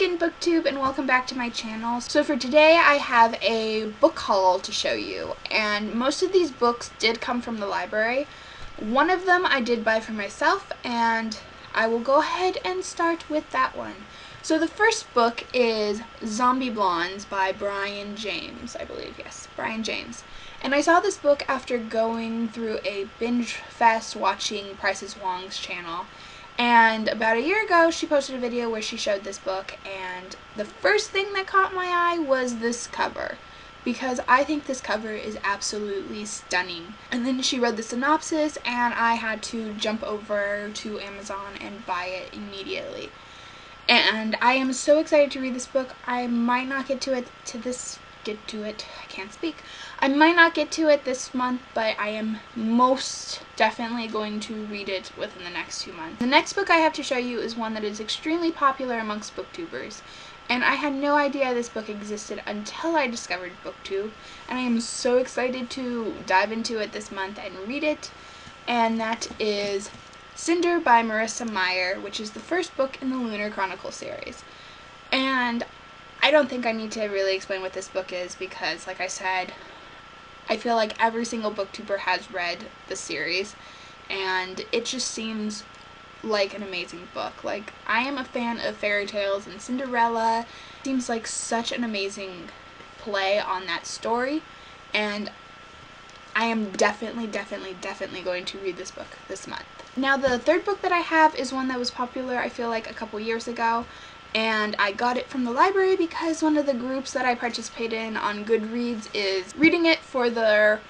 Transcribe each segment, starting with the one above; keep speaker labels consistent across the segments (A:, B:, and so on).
A: again, BookTube, and welcome back to my channel. So for today I have a book haul to show you, and most of these books did come from the library. One of them I did buy for myself, and I will go ahead and start with that one. So the first book is Zombie Blondes by Brian James, I believe. Yes, Brian James. And I saw this book after going through a binge fest watching Price's Wong's channel. And about a year ago, she posted a video where she showed this book, and the first thing that caught my eye was this cover, because I think this cover is absolutely stunning. And then she read the synopsis, and I had to jump over to Amazon and buy it immediately. And I am so excited to read this book. I might not get to it I might not get to it this month, but I am most definitely going to read it within the next 2 months. The next book I have to show you is one that is extremely popular amongst booktubers, and I had no idea this book existed until I discovered BookTube, and I am so excited to dive into it this month and read it, and that is Cinder by Marissa Meyer, which is the first book in the Lunar Chronicle series. And I don't think I need to really explain what this book is because, like I said, I feel like every single booktuber has read the series, and it just seems like an amazing book. Like, I am a fan of fairy tales, and Cinderella seems like such an amazing play on that story, and I am definitely going to read this book this month. Now, the third book that I have is one that was popular, I feel like, a couple years ago. And I got it from the library because one of the groups that I participate in on Goodreads is reading it for their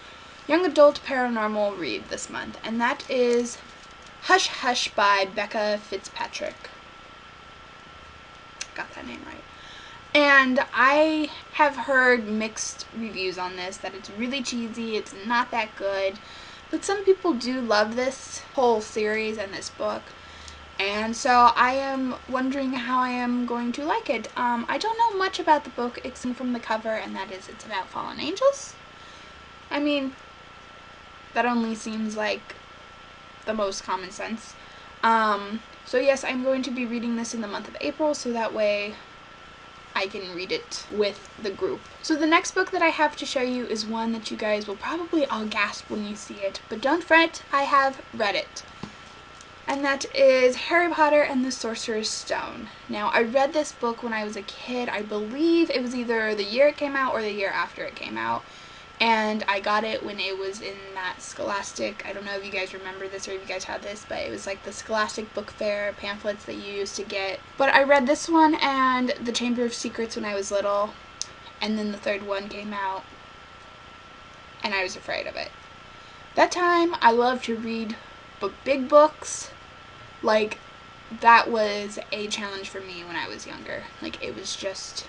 A: young adult paranormal read this month. And that is Hush Hush by Becca Fitzpatrick. Got that name right. And I have heard mixed reviews on this, that it's really cheesy, it's not that good. But some people do love this whole series and this book. And so I am wondering how I am going to like it. I don't know much about the book except from the cover, and that is it's about fallen angels. I mean, that only seems like the most common sense. So yes, I'm going to be reading this in the month of April, so that way I can read it with the group. So the next book that I have to show you is one that you guys will probably all gasp when you see it, but don't fret, I have read it. And that is Harry Potter and the Sorcerer's Stone. Now, I read this book when I was a kid. I believe it was either the year it came out or the year after it came out. And I got it when it was in that Scholastic, I don't know if you guys remember this or if you guys had this, but it was like the Scholastic Book Fair pamphlets that you used to get. But I read this one and The Chamber of Secrets when I was little, and then the third one came out, and I was afraid of it. That time, I loved to read big books. Like, that was a challenge for me when I was younger. Like, it was just,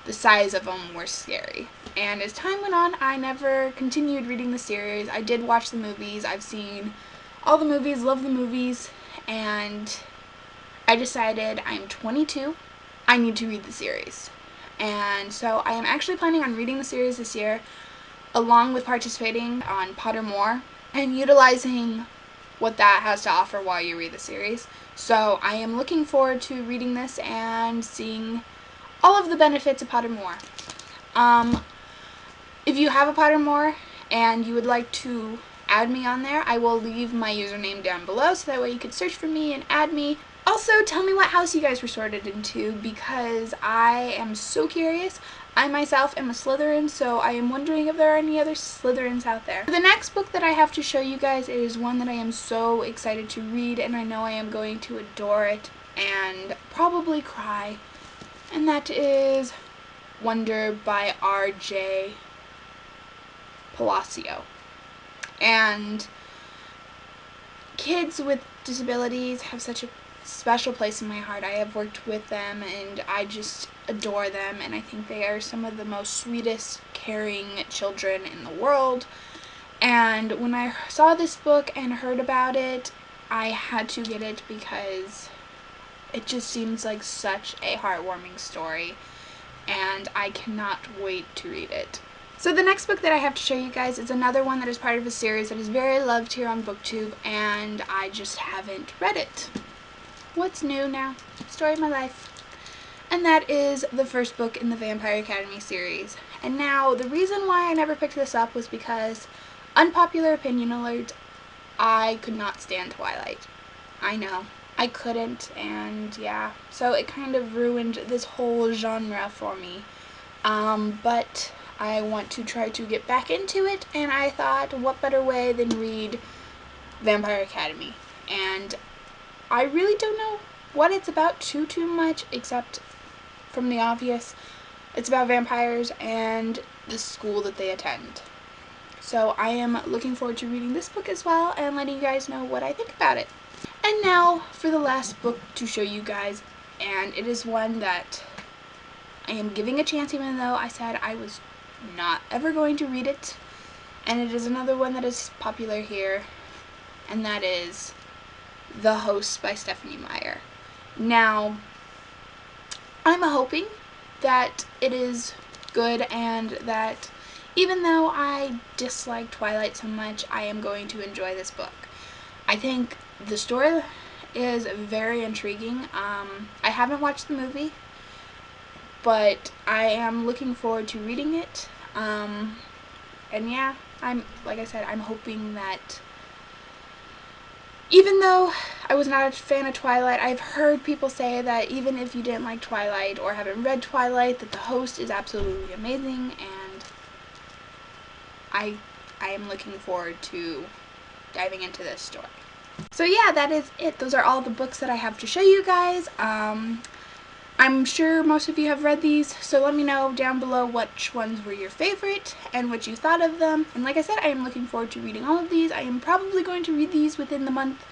A: the size of them were scary. And as time went on, I never continued reading the series. I did watch the movies. I've seen all the movies, love the movies, and I decided I'm 22. I need to read the series. And so I am actually planning on reading the series this year, along with participating on Pottermore and utilizing what that has to offer while you read the series. So I am looking forward to reading this and seeing all of the benefits of Pottermore. If you have a Pottermore and you would like to add me on there, I will leave my username down below so that way you can search for me and add me. Also, tell me what house you guys were sorted into, because I am so curious. I myself am a Slytherin, so I am wondering if there are any other Slytherins out there. The next book that I have to show you guys is one that I am so excited to read, and I know I am going to adore it and probably cry. And that is Wonder by R.J. Palacio. And kids with disabilities have such a special place in my heart. I have worked with them and I just adore them, and I think they are some of the most sweetest, caring children in the world. And when I saw this book and heard about it, I had to get it because it just seems like such a heartwarming story, and I cannot wait to read it. So the next book that I have to show you guys is another one that is part of a series that is very loved here on BookTube, and I just haven't read it. What's new now? Story of my life. and that is the first book in the Vampire Academy series. And now, the reason why I never picked this up was because, unpopular opinion alert, I could not stand Twilight. I know. I couldn't, and yeah. So it kind of ruined this whole genre for me. But I want to try to get back into it, and I thought, what better way than read Vampire Academy? And I really don't know what it's about too much, except from the obvious. It's about vampires and the school that they attend. So I am looking forward to reading this book as well and letting you guys know what I think about it. And now for the last book to show you guys, and it is one that I am giving a chance even though I said I was not ever going to read it. And it is another one that is popular here, and that is The Host by Stephenie Meyer. Now, I'm hoping that it is good and that even though I dislike Twilight so much, I am going to enjoy this book. I think the story is very intriguing. I haven't watched the movie, but I am looking forward to reading it. And yeah, like I said, I'm hoping that even though I was not a fan of Twilight, I've heard people say that even if you didn't like Twilight or haven't read Twilight, that The Host is absolutely amazing, and I am looking forward to diving into this story. So yeah, that is it. Those are all the books that I have to show you guys. I'm sure most of you have read these, so let me know down below which ones were your favorite and what you thought of them. And like I said, I am looking forward to reading all of these. I am probably going to read these within the month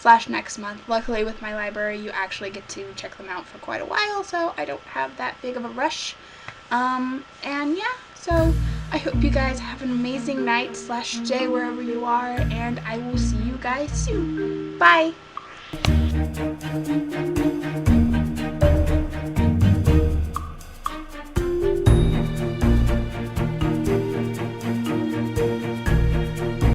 A: / next month. Luckily with my library, you actually get to check them out for quite a while, so I don't have that big of a rush. And yeah, so I hope you guys have an amazing night / day wherever you are, and I will see you guys soon. Bye!